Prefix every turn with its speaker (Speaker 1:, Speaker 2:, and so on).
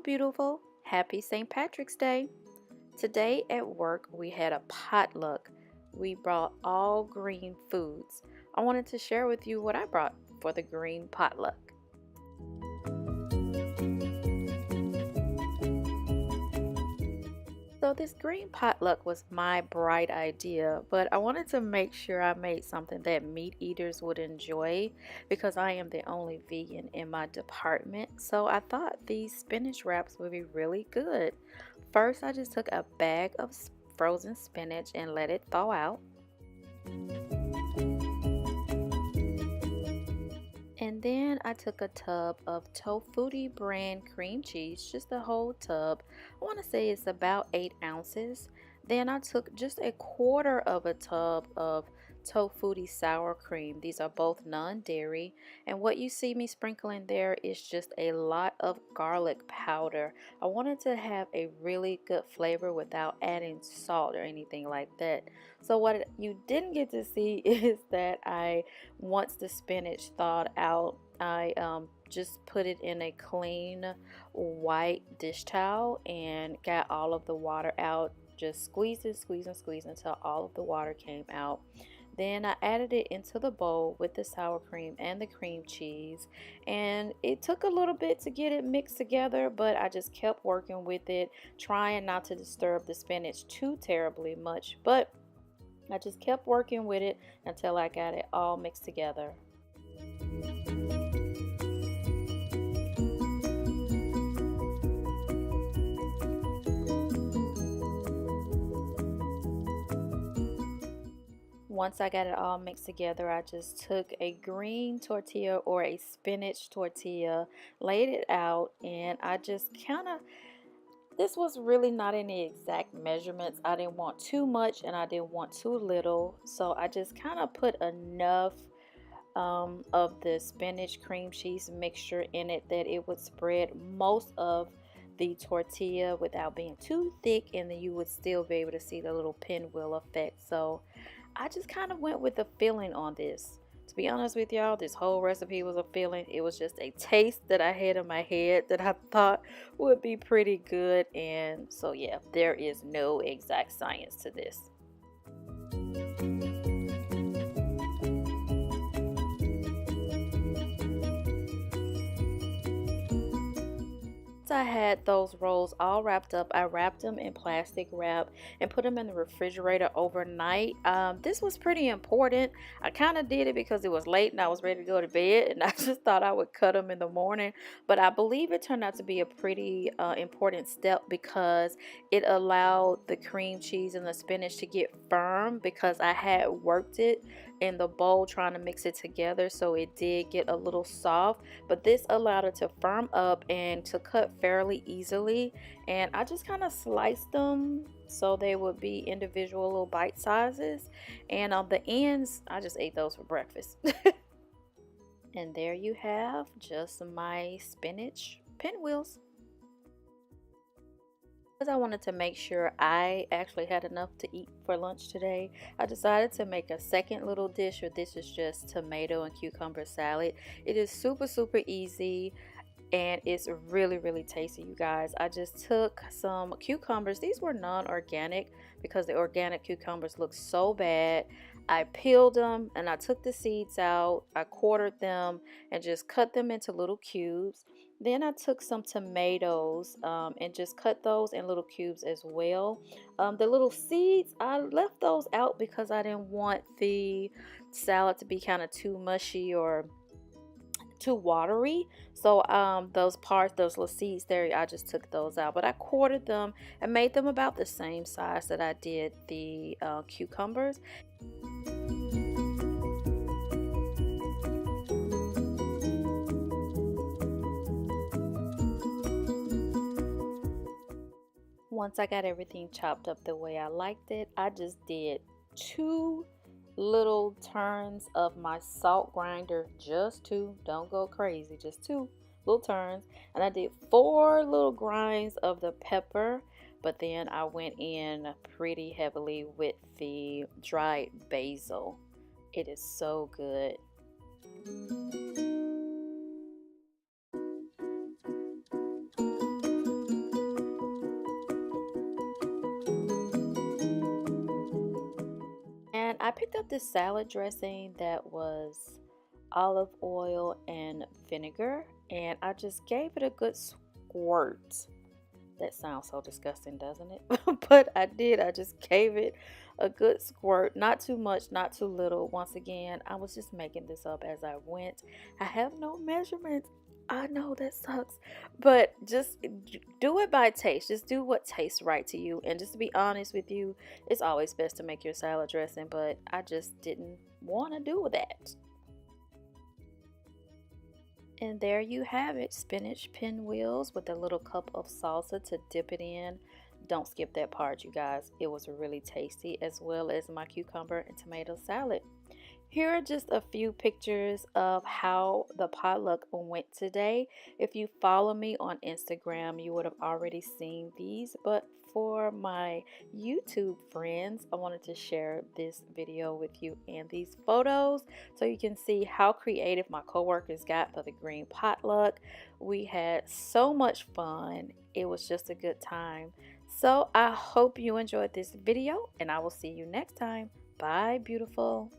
Speaker 1: beautiful. Happy St. Patrick's Day. Today at work we had a potluck. We brought all green foods. I wanted to share with you what I brought for the green potluck. So this green potluck was my bright idea, but I wanted to make sure I made something that meat eaters would enjoy because I am the only vegan in my department. So I thought these spinach wraps would be really good. First, I just took a bag of frozen spinach and let it thaw out. And then I took a tub of Tofutti brand cream cheese, just a whole tub. I want to say it's about 8 ounces. Then I took just a quarter of a tub of Tofutti sour cream. These are both non-dairy. And what you see me sprinkling there is just a lot of garlic powder. I wanted to have a really good flavor without adding salt or anything like that. So what you didn't get to see is that once the spinach thawed out, I just put it in a clean white dish towel and got all of the water out. Just squeeze until all of the water came out. Then I added it into the bowl with the sour cream and the cream cheese, and it took a little bit to get it mixed together, but I just kept working with it, trying not to disturb the spinach too terribly much, but I just kept working with it until I got it all mixed together. Once I got it all mixed together, I just took a green tortilla or a spinach tortilla, laid it out, and I just this was really not any exact measurements. I didn't want too much and I didn't want too little, so I just kind of put enough of the spinach cream cheese mixture in it that it would spread most of the tortilla without being too thick, and then you would still be able to see the little pinwheel effect. So I just kind of went with the feeling on this. To be honest with y'all, this whole recipe was a feeling. It was just a taste that I had in my head that I thought would be pretty good. And so yeah, there is no exact science to this. I had those rolls all wrapped up. I wrapped them in plastic wrap and put them in the refrigerator overnight. This was pretty important. I kind of did it because it was late and I was ready to go to bed, and I just thought I would cut them in the morning, but I believe it turned out to be a pretty important step because it allowed the cream cheese and the spinach to get firm, because I had worked it in the bowl trying to mix it together, so it did get a little soft, but this allowed it to firm up and to cut fairly easily. And I just kind of sliced them so they would be individual little bite sizes, and on the ends I just ate those for breakfast. And there you have just my spinach pinwheels. Because I wanted to make sure I actually had enough to eat for lunch today, I decided to make a second little dish, or this is just tomato and cucumber salad. It is super easy and it's really tasty, you guys. I just took some cucumbers. These were non-organic because the organic cucumbers look so bad. I peeled them and I took the seeds out. I quartered them and just cut them into little cubes. Then I took some tomatoes and just cut those in little cubes as well. The little seeds, I left those out because I didn't want the salad to be kind of too mushy or too watery. So those little seeds there, I just took those out, but I quartered them and made them about the same size that I did the cucumbers. Once I got everything chopped up the way I liked it, I just did 2 little turns of my salt grinder, just 2, don't go crazy, just 2 little turns, and I did 4 little grinds of the pepper, but then I went in pretty heavily with the dried basil. It is so good. have this salad dressing that was olive oil and vinegar, and I just gave it a good squirt. That sounds so disgusting, doesn't it? But I did. I just gave it a good squirt. Not too much, not too little. Once again, I was just making this up as I went. I have no measurements. I know that sucks, but just do it by taste. Just do what tastes right to you. And just to be honest with you, it's always best to make your salad dressing, but I just didn't want to do that. And there you have it, spinach pinwheels with a little cup of salsa to dip it in. Don't skip that part, you guys. It was really tasty, as well as my cucumber and tomato salad. Here are just a few pictures of how the potluck went today. If you follow me on Instagram, you would have already seen these, but for my YouTube friends, I wanted to share this video with you and these photos so you can see how creative my coworkers got for the green potluck. We had so much fun. It was just a good time. So I hope you enjoyed this video, and I will see you next time. Bye, beautiful.